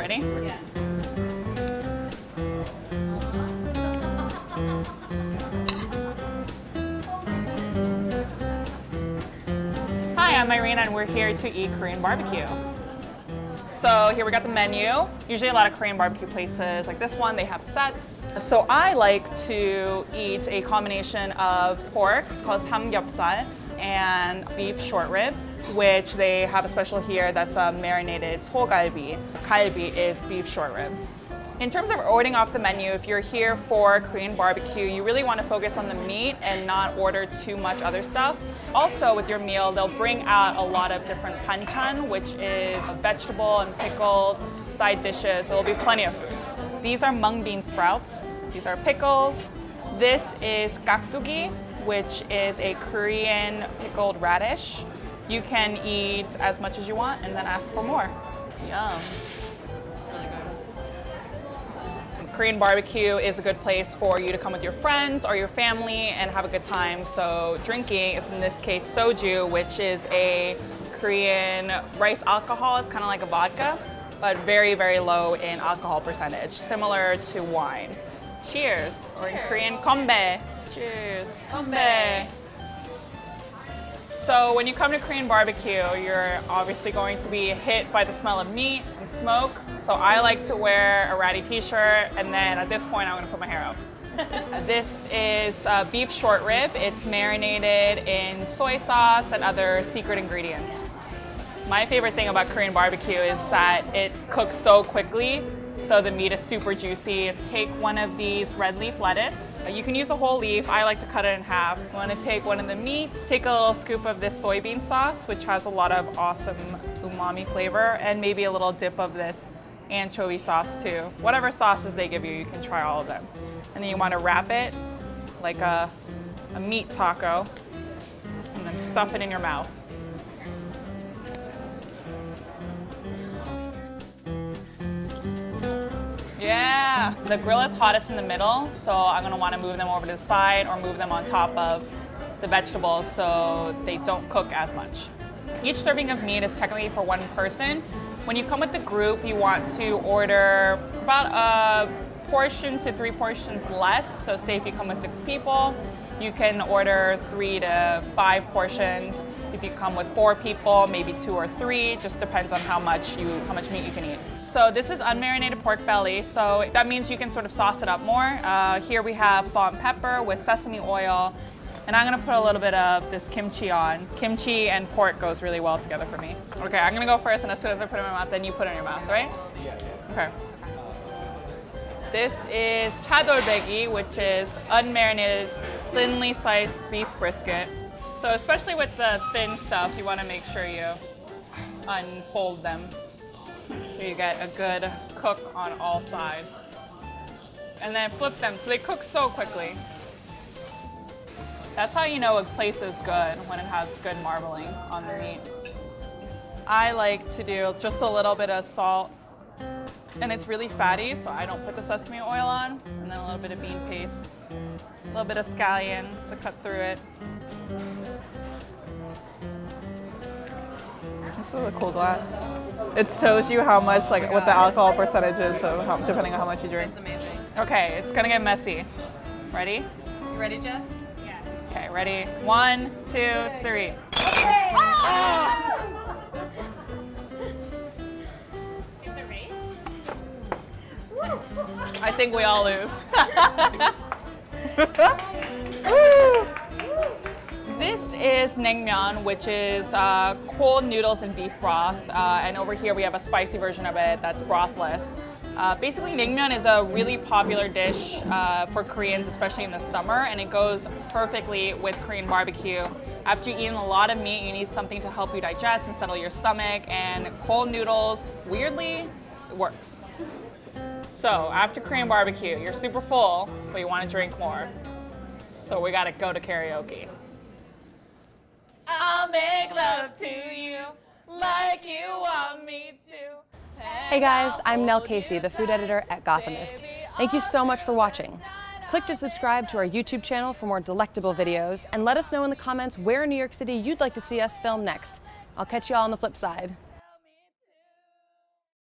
Ready? Yeah. Hi, I'm Irene and we're here to eat Korean barbecue. So here we got the menu. Usually a lot of Korean barbecue places like this one, they have sets. So I like to eat a combination of pork, it's called samgyeopsal, and beef short rib, which they have a special here that's a marinated sogalbi. Galbi is beef short rib. In terms of ordering off the menu, if you're here for Korean barbecue, you really want to focus on the meat and not order too much other stuff. Also, with your meal, they'll bring out a lot of different banchan, which is vegetable and pickled side dishes. There'll be plenty of food. These are mung bean sprouts. These are pickles. This is gakdugi, which is a Korean pickled radish. You can eat as much as you want and then ask for more. Yum. Korean barbecue is a good place for you to come with your friends or your family and have a good time. So drinking is in this case soju, which is a Korean rice alcohol. It's kind of like a vodka, but very, very low in alcohol percentage, similar to wine. Cheers, or in Korean, kombae. Cheers. Kombae. So when you come to Korean barbecue, you're obviously going to be hit by the smell of meat and smoke. So I like to wear a ratty t-shirt, and then at this point, I'm gonna put my hair up. This is beef short rib. It's marinated in soy sauce and other secret ingredients. My favorite thing about Korean barbecue is that it cooks so quickly, so the meat is super juicy. Take one of these red leaf lettuce. You can use the whole leaf. I like to cut it in half. You want to take one of the meats, take a little scoop of this soybean sauce, which has a lot of awesome umami flavor, and maybe a little dip of this anchovy sauce too. Whatever sauces they give you, you can try all of them. And then you want to wrap it like a meat taco, and then stuff it in your mouth. Yeah, the grill is hottest in the middle, so I'm gonna wanna move them over to the side or move them on top of the vegetables so they don't cook as much. Each serving of meat is technically for one person. When you come with the group, you want to order about a portion to 3 portions less. So say if you come with 6 people, you can order 3 to 5 portions. If you come with 4 people, maybe 2 or 3, just depends on how much meat you can eat. So this is unmarinated pork belly, so that means you can sort of sauce it up more. Here we have salt and pepper with sesame oil, and I'm gonna put a little bit of this kimchi on. Kimchi and pork goes really well together for me. Okay, I'm gonna go first, and as soon as I put it in my mouth, then you put it in your mouth, right? Yeah. Okay. This is chadolbegi, which is unmarinated, thinly sliced beef brisket. So especially with the thin stuff, you want to make sure you unfold them so you get a good cook on all sides. And then flip them so they cook so quickly. That's how you know a place is good, when it has good marbling on the meat. I like to do just a little bit of salt, and it's really fatty, so I don't put the sesame oil on, and then a little bit of bean paste, a little bit of scallion to cut through it. This is a cool glass. It shows you how much, like, what the alcohol percentage is, so depending on how much you drink. That's amazing. Okay, it's gonna get messy. Ready? You ready, Jess? Yeah. Okay, ready? 1, 2, 3. Okay. Oh! Is it race? I think we all lose. This is naengmyeon, which is cold noodles and beef broth. And over here we have a spicy version of it that's brothless. Basically, naengmyeon is a really popular dish for Koreans, especially in the summer, and it goes perfectly with Korean barbecue. After you've eaten a lot of meat, you need something to help you digest and settle your stomach, and cold noodles, weirdly, it works. So after Korean barbecue, you're super full, but you want to drink more. So we gotta go to karaoke. I'll make love to you like you want me to. Hey guys, I'm Nell Casey, the food editor at Gothamist. Thank you so much for watching. Click to subscribe to our YouTube channel for more delectable videos, and let us know in the comments where in New York City you'd like to see us film next. I'll catch you all on the flip side.